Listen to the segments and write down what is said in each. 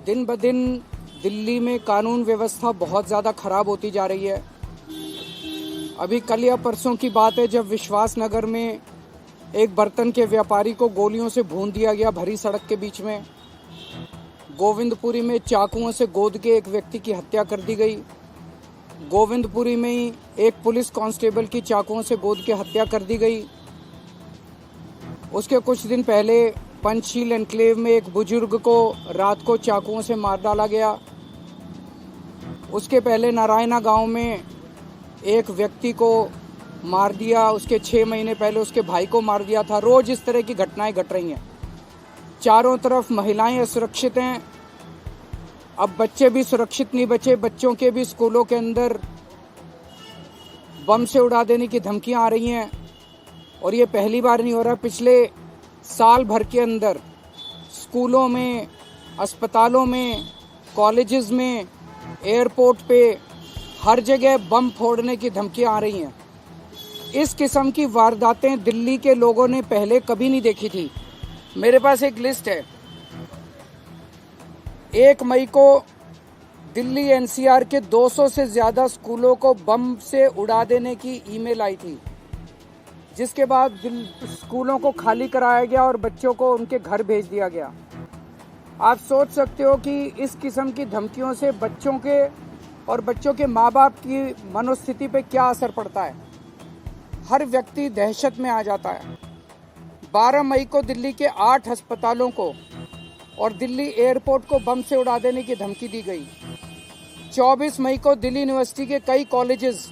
दिन ब दिन दिल्ली में कानून व्यवस्था बहुत ज़्यादा खराब होती जा रही है। अभी कल या परसों की बात है जब विश्वास नगर में एक बर्तन के व्यापारी को गोलियों से भून दिया गया भरी सड़क के बीच में। गोविंदपुरी में चाकुओं से गोद के एक व्यक्ति की हत्या कर दी गई। गोविंदपुरी में ही एक पुलिस कांस्टेबल की चाकुओं से गोद के हत्या कर दी गई। उसके कुछ दिन पहले पंचशील एनक्लेव में एक बुजुर्ग को रात को चाकुओं से मार डाला गया। उसके पहले नारायणा गांव में एक व्यक्ति को मार दिया। उसके 6 महीने पहले उसके भाई को मार दिया था। रोज इस तरह की घटनाएं घट रही हैं। चारों तरफ महिलाएं असुरक्षित हैं। अब बच्चे भी सुरक्षित नहीं बचे। बच्चों के भी स्कूलों के अंदर बम से उड़ा देने की धमकियां आ रही हैं। और ये पहली बार नहीं हो रहा। पिछले साल भर के अंदर स्कूलों में, अस्पतालों में, कॉलेजेस में, एयरपोर्ट पे हर जगह बम फोड़ने की धमकियां आ रही हैं। इस किस्म की वारदातें दिल्ली के लोगों ने पहले कभी नहीं देखी थी। मेरे पास एक लिस्ट है। 1 मई को दिल्ली एनसीआर के 200 से ज़्यादा स्कूलों को बम से उड़ा देने की ईमेल आई थी, जिसके बाद स्कूलों को खाली कराया गया और बच्चों को उनके घर भेज दिया गया। आप सोच सकते हो कि इस किस्म की धमकियों से बच्चों के और बच्चों के माँ बाप की मनोस्थिति पे क्या असर पड़ता है। हर व्यक्ति दहशत में आ जाता है। 12 मई को दिल्ली के 8 अस्पतालों को और दिल्ली एयरपोर्ट को बम से उड़ा देने की धमकी दी गई। 24 मई को दिल्ली यूनिवर्सिटी के कई कॉलेजेस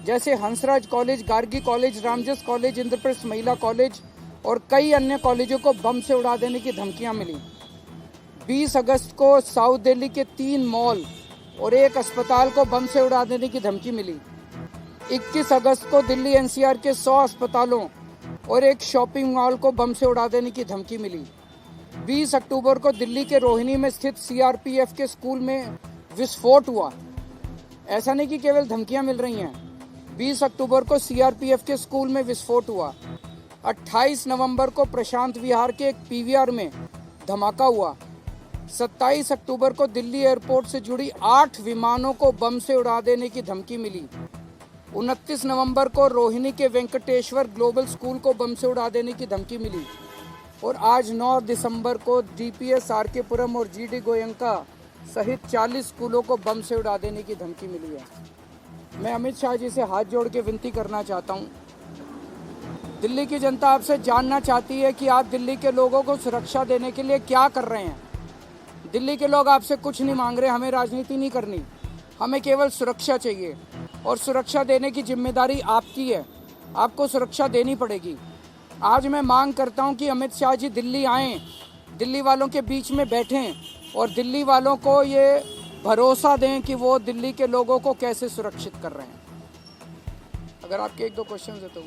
जैसे Hansraj college, Gargi college, Ramjas college, Indraprastha महिला कॉलेज और कई अन्य कॉलेजों को बम से उड़ा देने की धमकियां मिली। 20 अगस्त को साउथ दिल्ली के 3 मॉल और एक अस्पताल को बम से उड़ा देने की धमकी मिली। 21 अगस्त को दिल्ली एनसीआर के 100 अस्पतालों और एक शॉपिंग मॉल को बम से उड़ा देने की धमकी मिली। 20 अक्टूबर को दिल्ली के रोहिणी में स्थित सीआरपीएफ के स्कूल में विस्फोट हुआ। ऐसा नहीं कि केवल धमकियां मिल रही हैं। 20 अक्टूबर को सीआरपीएफ के स्कूल में विस्फोट हुआ। 28 नवंबर को प्रशांत विहार के एक पीवीआर में धमाका हुआ। 27 अक्टूबर को दिल्ली एयरपोर्ट से जुड़ी 8 विमानों को बम से उड़ा देने की धमकी मिली। 29 नवंबर को रोहिणी के वेंकटेश्वर ग्लोबल स्कूल को बम से उड़ा देने की धमकी मिली। और आज 9 दिसंबर को डीपीएस आरकेपुरम और जीडी गोयंका सहित 40 स्कूलों को बम से उड़ा देने की धमकी मिली है। मैं अमित शाह जी से हाथ जोड़ के विनती करना चाहता हूँ। दिल्ली की जनता आपसे जानना चाहती है कि आप दिल्ली के लोगों को सुरक्षा देने के लिए क्या कर रहे हैं। दिल्ली के लोग आपसे कुछ नहीं मांग रहे। हमें राजनीति नहीं करनी, हमें केवल सुरक्षा चाहिए और सुरक्षा देने की जिम्मेदारी आपकी है। आपको सुरक्षा देनी पड़ेगी। आज मैं मांग करता हूं कि अमित शाह जी दिल्ली आएँ, दिल्ली वालों के बीच में बैठें और दिल्ली वालों को ये भरोसा दें कि वो दिल्ली के लोगों को कैसे सुरक्षित कर रहे हैं। अगर आपके 1-2 क्वेश्चन है तो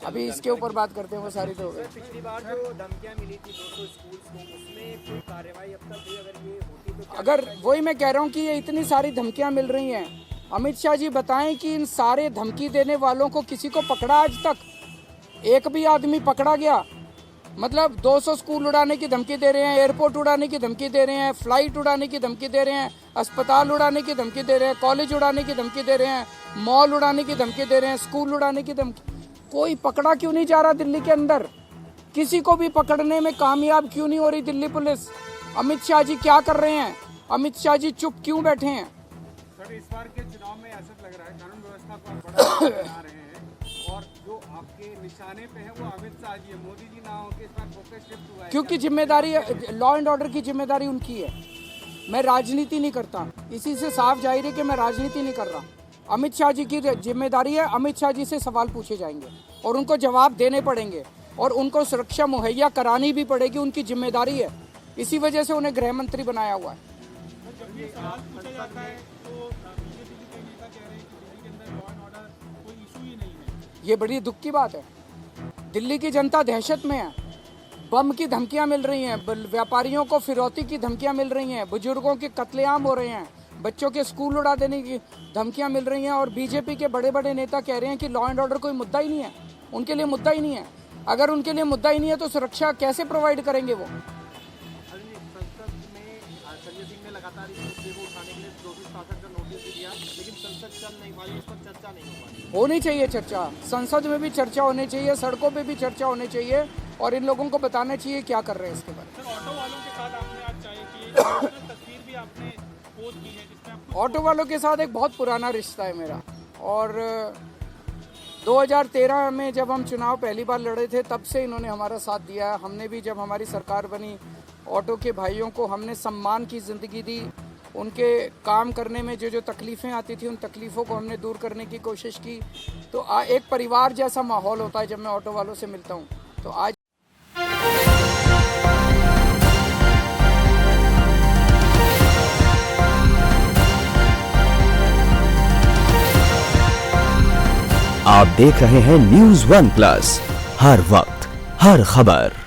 अभी इसके ऊपर बात करते हैं। वो सारी तो पिछली बार जो धमकियां मिली थी 200 स्कूल्स को, उसमें कोई कार्रवाई अब तक हुई? अगर ये होती तो अगर वही मैं कह रहा हूँ कि ये इतनी सारी धमकियां मिल रही हैं, अमित शाह जी बताएं कि इन सारे धमकी देने वालों को किसी को पकड़ा? आज तक एक भी आदमी पकड़ा गया? मतलब 200 स्कूल उड़ाने की धमकी दे रहे हैं, एयरपोर्ट उड़ाने की धमकी दे रहे हैं, फ्लाइट उड़ाने की धमकी दे रहे हैं, अस्पताल उड़ाने की धमकी दे रहे हैं, कॉलेज उड़ाने की धमकी दे रहे हैं, मॉल उड़ाने की धमकी दे रहे हैं, स्कूल उड़ाने की धमकी। कोई पकड़ा क्यों नहीं जा रहा दिल्ली के अंदर? किसी को भी पकड़ने में कामयाब क्यों नहीं हो रही दिल्ली पुलिस? अमित शाह जी क्या कर रहे हैं? अमित शाह जी चुप क्यों बैठे हैं? सर, इस बार के चुनाव में ऐसा लग रहा है कानून व्यवस्था को आप बड़ा बना रहे हैं और जो आपके निशाने पे है वो अमित शाह जी है। मोदी जी ना हो के इस बार फोकस शिफ्ट हुआ है। क्योंकि जिम्मेदारी, लॉ एंड ऑर्डर की जिम्मेदारी उनकी है। मैं राजनीति नहीं करता। इसी से साफ जाहिर है कि मैं राजनीति नहीं कर रहा। अमित शाह जी की जिम्मेदारी है। अमित शाह जी से सवाल पूछे जाएंगे और उनको जवाब देने पड़ेंगे और उनको सुरक्षा मुहैया करानी भी पड़ेगी। उनकी जिम्मेदारी है। इसी वजह से उन्हें गृह मंत्री बनाया हुआ है। जब ये सवाल पूछा जाता है तो बीजेपी के कई नेता कह रहे हैं कि दिल्ली के अंदर लॉ एंड ऑर्डर कोई इशू ही नहीं है। ये बड़ी दुख की बात है। दिल्ली की जनता दहशत में है। बम की धमकियां मिल रही हैं, व्यापारियों को फिरौती की धमकियां मिल रही हैं, बुजुर्गों के कत्लेआम हो रहे हैं, बच्चों के स्कूल उड़ा देने की धमकियां मिल रही हैं और बीजेपी के बड़े बड़े नेता कह रहे हैं कि लॉ एंड ऑर्डर कोई मुद्दा ही नहीं है, उनके लिए मुद्दा ही नहीं है। अगर उनके लिए मुद्दा ही नहीं है तो सुरक्षा कैसे प्रोवाइड करेंगे वो? संजय सिंह ने लगातार इस मुद्दे को उठाने के लिए 266 का नोटिस भी दिया, लेकिन संसद चल नहीं पाई, इस पर चर्चा नहीं हो पाई। होनी चाहिए चर्चा, संसद में भी चर्चा होनी चाहिए, सड़कों पे भी चर्चा होनी चाहिए और इन लोगों को बताना चाहिए क्या कर रहे हैं इसके बारे में। सर, ऑटो वालों के साथ आपने आज चाय की, तस्वीर भी आपने पोस्ट की है जिसमें आप ऑटो वालों के साथ एक बहुत पुराना रिश्ता है मेरा और 2013 में जब हम चुनाव पहली बार लड़े थे तब से इन्होंने हमारा साथ दिया है। हमने भी जब हमारी सरकार बनी ऑटो के भाइयों को हमने सम्मान की ज़िंदगी दी, उनके काम करने में जो जो तकलीफ़ें आती थी उन तकलीफ़ों को हमने दूर करने की कोशिश की। तो एक परिवार जैसा माहौल होता है जब मैं ऑटो वालों से मिलता हूँ। तो आज आप देख रहे हैं न्यूज़ 1 प्लस, हर वक्त हर खबर।